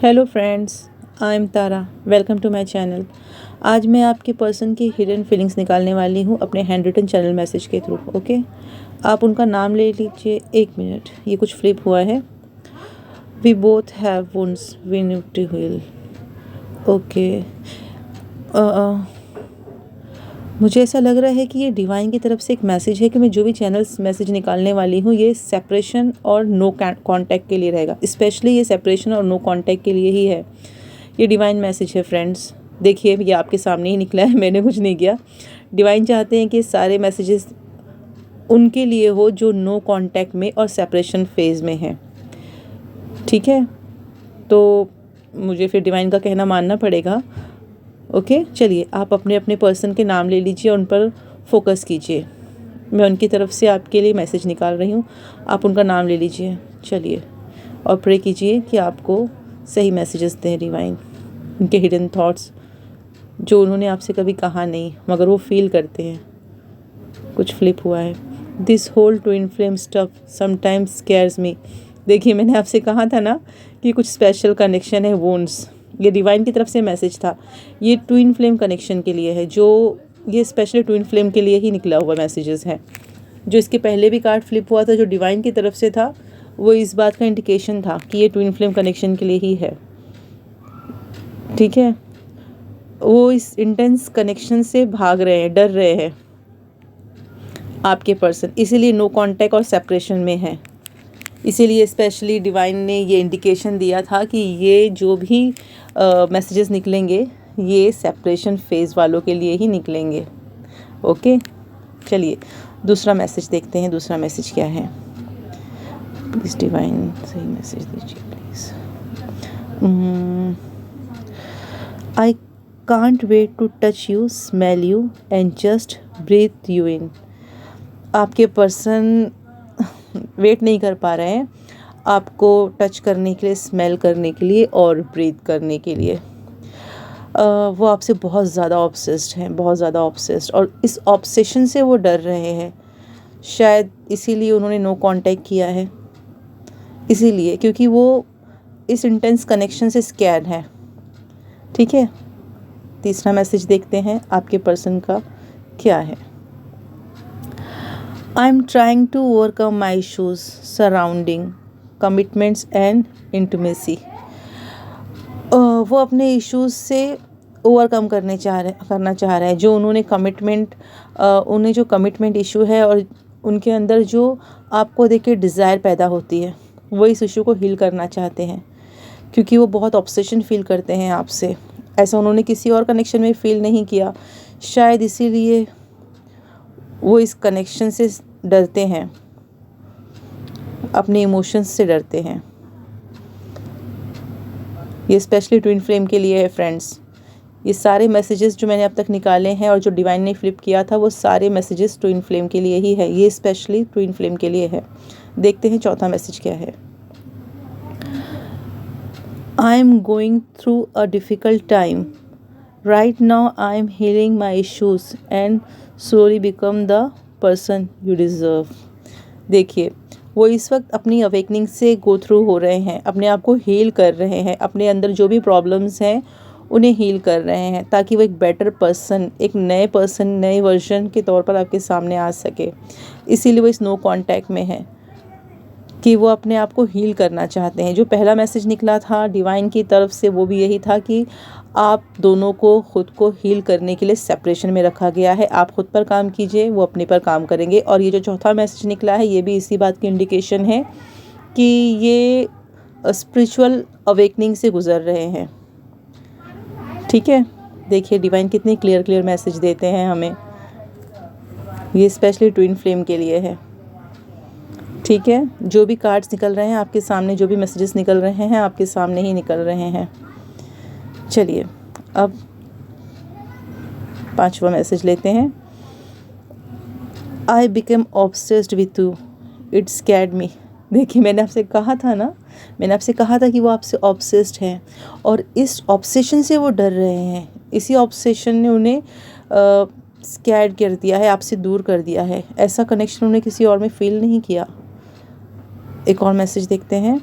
Hello friends, I am Tara. Welcome to my channel. आज मैं आपके पर्सन की हिडन फीलिंग्स निकालने वाली हूँ अपने हैंड रिटन चैनल मैसेज के थ्रू। ओके, आप उनका नाम ले लीजिए। 1 मिनट, ये कुछ फ्लिप हुआ है। We both have wounds we need to heal. Okay, मुझे ऐसा लग रहा है कि ये डिवाइन की तरफ से एक मैसेज है कि मैं जो भी चैनल्स मैसेज निकालने वाली हूँ ये सेपरेशन और नो कांटेक्ट के लिए रहेगा। स्पेशली ये सेपरेशन और नो कांटेक्ट के लिए ही है। ये डिवाइन मैसेज है फ्रेंड्स। देखिए, ये आपके सामने ही निकला है, मैंने कुछ नहीं किया। डिवाइन चाहते हैं कि सारे मैसेजेस उनके लिए हो जो नो कांटेक्ट में और सेपरेशन फेज़ में हैं। ठीक है, तो मुझे फिर डिवाइन का कहना मानना पड़ेगा। ओके, चलिए आप अपने अपने पर्सन के नाम ले लीजिए, उन पर फोकस कीजिए। मैं उनकी तरफ से आपके लिए मैसेज निकाल रही हूँ, आप उनका नाम ले लीजिए। चलिए, और प्रे कीजिए कि आपको सही मैसेजेस दें डिवाइन। उनके हिडन थॉट्स जो उन्होंने आपसे कभी कहा नहीं मगर वो फील करते हैं। कुछ फ्लिप हुआ है। This whole twin flame stuff sometimes scares me. देखिए, मैंने आपसे कहा था ना कि कुछ स्पेशल कनेक्शन है वोन्स। ये डिवाइन की तरफ से मैसेज था। ये ट्विन फ्लेम कनेक्शन के लिए है, जो ये स्पेशली ट्विन फ्लेम के लिए ही निकला हुआ मैसेजेस है। जो इसके पहले भी कार्ड फ्लिप हुआ था जो डिवाइन की तरफ से था, वो इस बात का इंडिकेशन था कि ये ट्विन फ्लेम कनेक्शन के लिए ही है। ठीक है, वो इस इंटेंस कनेक्शन से भाग रहे हैं, डर रहे हैं आपके पर्सन, इसीलिए नो कांटेक्ट और सेपरेशन में है। इसीलिए स्पेशली डिवाइन ने ये इंडिकेशन दिया था कि ये जो भी मैसेजेस निकलेंगे ये सेपरेशन फेज़ वालों के लिए ही निकलेंगे। ओके, चलिए दूसरा मैसेज देखते हैं। दूसरा मैसेज क्या है? प्लीज़ डिवाइन सही मैसेज दीजिए please. I can't wait to touch you, smell you and just breathe you in. आपके पर्सन वेट नहीं कर पा रहे हैं आपको टच करने के लिए, स्मेल करने के लिए और ब्रीथ करने के लिए। वो आपसे बहुत ज़्यादा ऑब्सेस्ड हैं, बहुत ज़्यादा ऑब्सेस्ड, और इस ऑब्सेशन से वो डर रहे हैं। शायद इसीलिए उन्होंने नो कांटेक्ट किया है, इसीलिए क्योंकि वो इस इंटेंस कनेक्शन से स्कैर्ड है। ठीक है, तीसरा मैसेज देखते हैं आपके पर्सन का क्या है। I am trying to overcome my issues surrounding commitments and intimacy. वो अपने इश्यूज़ से ओवरकम करना चाह रहे हैं जो उन्होंने कमिटमेंट, उन्हें जो कमिटमेंट इशू है और उनके अंदर जो आपको देख के डिज़ायर पैदा होती है, वो इस इशू को हील करना चाहते हैं क्योंकि वो बहुत ऑब्सेशन फील करते हैं आपसे। ऐसा उन्होंने किसी और कनेक्शन में फ़ील नहीं किया, शायद इसीलिए वो इस कनेक्शन से डरते हैं, अपने इमोशंस से डरते हैं। ये स्पेशली ट्विन फ्लेम के लिए है फ्रेंड्स। ये सारे मैसेजेस जो मैंने अब तक निकाले हैं और जो डिवाइन ने फ्लिप किया था, वो सारे मैसेजेस ट्विन फ्लेम के लिए ही है। ये स्पेशली ट्विन फ्लेम के लिए है। देखते हैं चौथा मैसेज क्या है। I am going through a difficult time right now. I am healing my issues and slowly become the person you deserve. देखिए, वो इस वक्त अपनी अवेकनिंग से गो थ्रू हो रहे हैं, अपने आप को हील कर रहे हैं, अपने अंदर जो भी प्रॉब्लम्स हैं उन्हें हील कर रहे हैं ताकि वो एक बेटर पर्सन, एक नए पर्सन, नए वर्जन के तौर पर आपके सामने आ सके। इसीलिए वो इस नो कांटेक्ट में है कि वो अपने आप को हील करना चाहते हैं। जो पहला मैसेज निकला था डिवाइन की तरफ से वो भी यही था कि आप दोनों को खुद को हील करने के लिए सेपरेशन में रखा गया है। आप खुद पर काम कीजिए, वो अपने पर काम करेंगे। और ये जो चौथा मैसेज निकला है ये भी इसी बात की इंडिकेशन है कि ये स्पिरिचुअल अवेकनिंग से गुज़र रहे हैं। ठीक है, देखिए डिवाइन कितने क्लियर मैसेज देते हैं हमें। ये स्पेशली ट्विन फ्लेम के लिए है। ठीक है, जो भी कार्ड्स निकल रहे हैं आपके सामने, जो भी मैसेजेस निकल रहे हैं आपके सामने ही निकल रहे हैं। चलिए अब पांचवा मैसेज लेते हैं। I become obsessed with you, it scared me. देखिए, मैंने आपसे कहा था ना, मैंने आपसे कहा था कि वो आपसे ऑब्सेस्ड हैं और इस ऑब्सेशन से वो डर रहे हैं। इसी ऑब्सेशन ने उन्हें स्कैर्ड कर दिया है, आपसे दूर कर दिया है। ऐसा कनेक्शन उन्हें किसी और में फील नहीं किया। एक और मैसेज देखते हैं।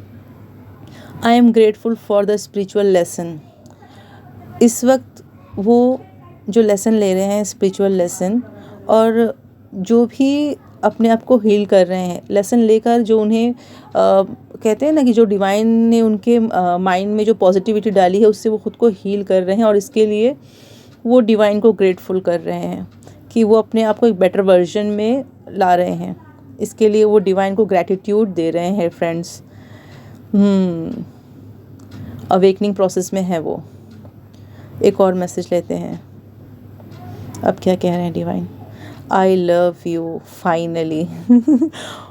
I am grateful for the spiritual lesson. इस वक्त वो जो लेसन ले रहे हैं, स्पिरिचुअल लेसन, और जो भी अपने आप को हील कर रहे हैं, लेसन लेकर जो उन्हें कहते हैं ना कि जो डिवाइन ने उनके माइंड में जो पॉजिटिविटी डाली है उससे वो खुद को हील कर रहे हैं, और इसके लिए वो डिवाइन को ग्रेटफुल कर रहे हैं कि वो अपने आप को एक बेटर वर्जन में ला रहे हैं। इसके लिए वो डिवाइन को ग्रैटिट्यूड दे रहे हैं फ्रेंड्स। अवेकनिंग प्रोसेस में है वो। एक और मैसेज लेते हैं, अब क्या कह रहे हैं divine. I love you finally.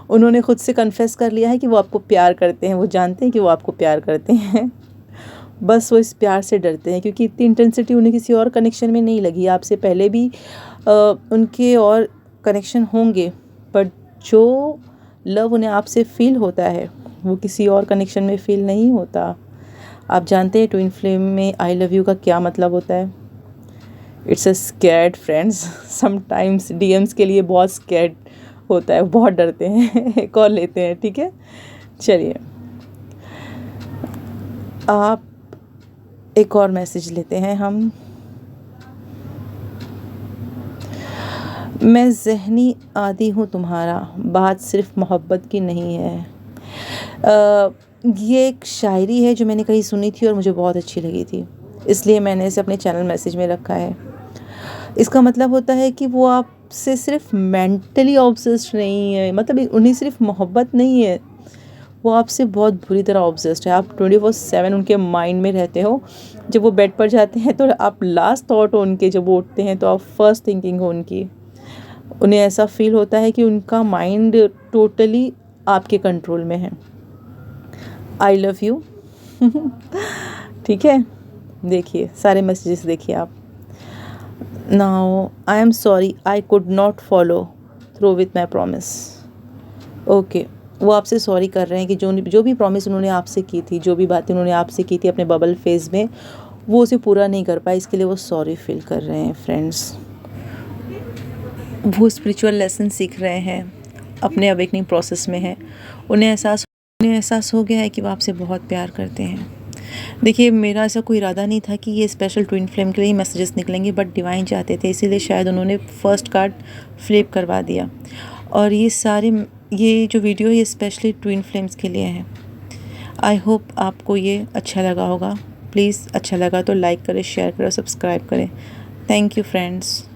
उन्होंने खुद से कन्फेस कर लिया है कि वो आपको प्यार करते हैं, वो जानते हैं कि वो आपको प्यार करते हैं, बस वो इस प्यार से डरते हैं क्योंकि इतनी इंटेंसिटी उन्हें किसी और कनेक्शन में नहीं लगी। आपसे पहले भी उनके और कनेक्शन होंगे, बट जो लव उन्हें आपसे फील होता है वो किसी और कनेक्शन में फील नहीं होता। आप जानते हैं ट्विन फ्लेम में आई लव यू का क्या मतलब होता है। It's a scared friends. Sometimes DMs के लिए बहुत स्कैर्ड होता है, बहुत डरते हैं। एक और लेते हैं, ठीक है, चलिए आप एक और मैसेज लेते हैं हम। मैं ज़हनी आदी हूँ तुम्हारा, बात सिर्फ मोहब्बत की नहीं है। ये एक शायरी है जो मैंने कहीं सुनी थी और मुझे बहुत अच्छी लगी थी, इसलिए मैंने इसे अपने चैनल मैसेज में रखा है। इसका मतलब होता है कि वो आपसे सिर्फ मेंटली ऑब्सेस्ड नहीं है, मतलब उन्हें सिर्फ मोहब्बत नहीं है, वो आपसे बहुत बुरी तरह ऑब्सेस्ड है। आप 24/7 उनके माइंड में रहते हो। जब वो बेड पर जाते हैं तो आप लास्ट थॉट हो उनके, जब वो उठते हैं तो आप फर्स्ट थिंकिंग हो उनकी। उन्हें ऐसा फील होता है कि उनका माइंड टोटली आपके कंट्रोल में है। I love you. ठीक है, देखिए सारे मैसेजेस देखिए आप। Now I am sorry I could not follow through with my promise. Okay, वो आपसे सॉरी कर रहे हैं कि जो भी प्रॉमिस उन्होंने आपसे की थी, जो भी बातें उन्होंने आपसे की थी अपने बबल फेज में, वो उसे पूरा नहीं कर पाए, इसके लिए वो सॉरी फील कर रहे हैं फ्रेंड्स। वो स्पिरिचुअल लेसन सीख रहे हैं, अपने अवेकनिंग प्रोसेस में हैं। उन्हें एहसास हो गया है कि वो आपसे बहुत प्यार करते हैं। देखिए मेरा ऐसा कोई इरादा नहीं था कि ये स्पेशल ट्विन फ्लेम के लिए मैसेजेस निकलेंगे, बट डिवाइन चाहते थे, इसीलिए शायद उन्होंने फर्स्ट कार्ड फ्लिप करवा दिया। और ये जो वीडियो ये स्पेशली ट्विन फ्लेम्स के लिए है। आई होप आपको ये अच्छा लगा होगा। प्लीज़ अच्छा लगा तो लाइक करें, शेयर करें और सब्सक्राइब करें। Thank you friends.